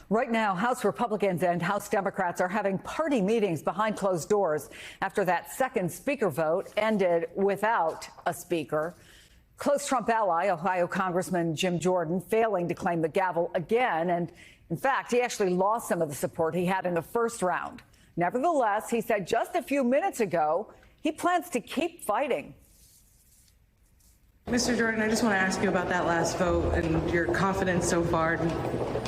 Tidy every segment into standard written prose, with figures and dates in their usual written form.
Right now, House Republicans and House Democrats are having party meetings behind closed doors after that second speaker vote ended without a speaker. Close Trump ally, Ohio Congressman Jim Jordan, failing to claim the gavel again. And in fact, he actually lost some of the support he had in the first round. Nevertheless, he said just a few minutes ago he plans to keep fighting. Mr. Jordan, I just want to ask you about that last vote and your confidence so far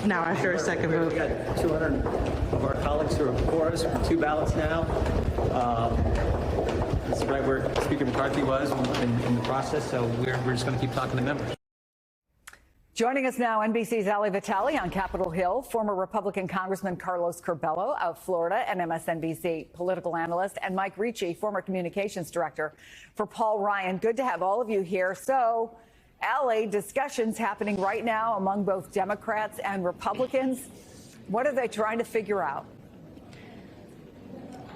now after a second vote. We've got 200 of our colleagues who are before us with 2 ballots now. That's right where Speaker McCarthy was in the process, so we're just going to keep talking to members. Joining us now, NBC's Ali Vitale on Capitol Hill, former Republican Congressman Carlos Curbelo of Florida and MSNBC political analyst, and Mike Ricci, former communications director for Paul Ryan. Good to have all of you here. So, Ali, discussions happening right now among both Democrats and Republicans. What are they trying to figure out?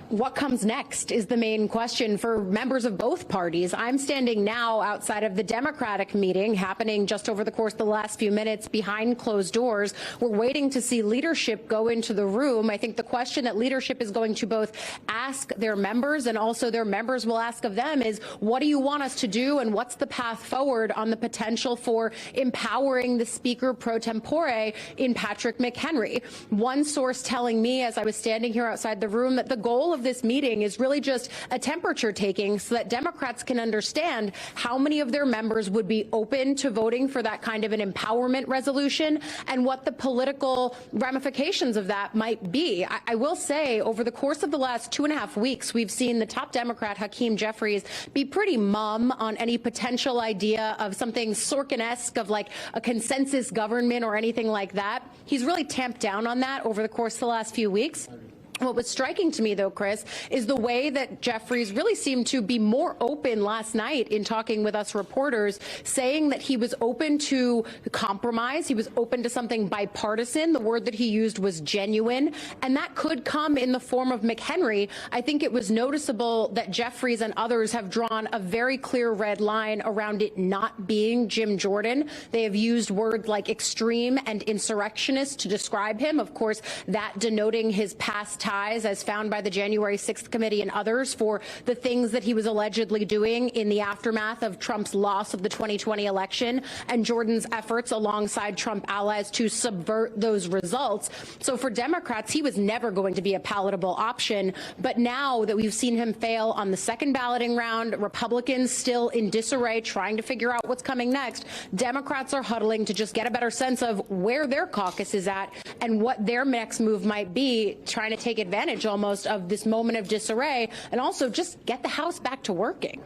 What comes next is the main question for members of both parties. I'm standing now outside of the Democratic meeting happening just over the course of the last few minutes behind closed doors. We're waiting to see leadership go into the room. I think the question that leadership is going to both ask their members and also their members will ask of them is, what do you want us to do and what's the path forward on the potential for empowering the Speaker pro tempore in Patrick McHenry? One source telling me as I was standing here outside the room that the goal of this meeting is really just a temperature taking so that Democrats can understand how many of their members would be open to voting for that kind of an empowerment resolution and what the political ramifications of that might be. I will say over the course of the last 2.5 weeks, we've seen the top Democrat, Hakeem Jeffries, be pretty mum on any potential idea of something Sorkin-esque of like a consensus government or anything like that. He's really tamped down on that over the course of the last few weeks. What was striking to me, though, Chris, is the way that Jeffries really seemed to be more open last night in talking with us reporters, saying that he was open to compromise. He was open to something bipartisan. The word that he used was genuine, and that could come in the form of McHenry. I think it was noticeable that Jeffries and others have drawn a very clear red line around it not being Jim Jordan. They have used words like extreme and insurrectionist to describe him, of course, that denoting his past ties as found by the January 6th committee and others for the things that he was allegedly doing in the aftermath of Trump's loss of the 2020 election and Jordan's efforts alongside Trump allies to subvert those results. So for Democrats, he was never going to be a palatable option. But now that we've seen him fail on the second balloting round, Republicans still in disarray trying to figure out what's coming next, Democrats are huddling to just get a better sense of where their caucus is at and what their next move might be, trying to take advantage almost of this moment of disarray and also just get the House back to working.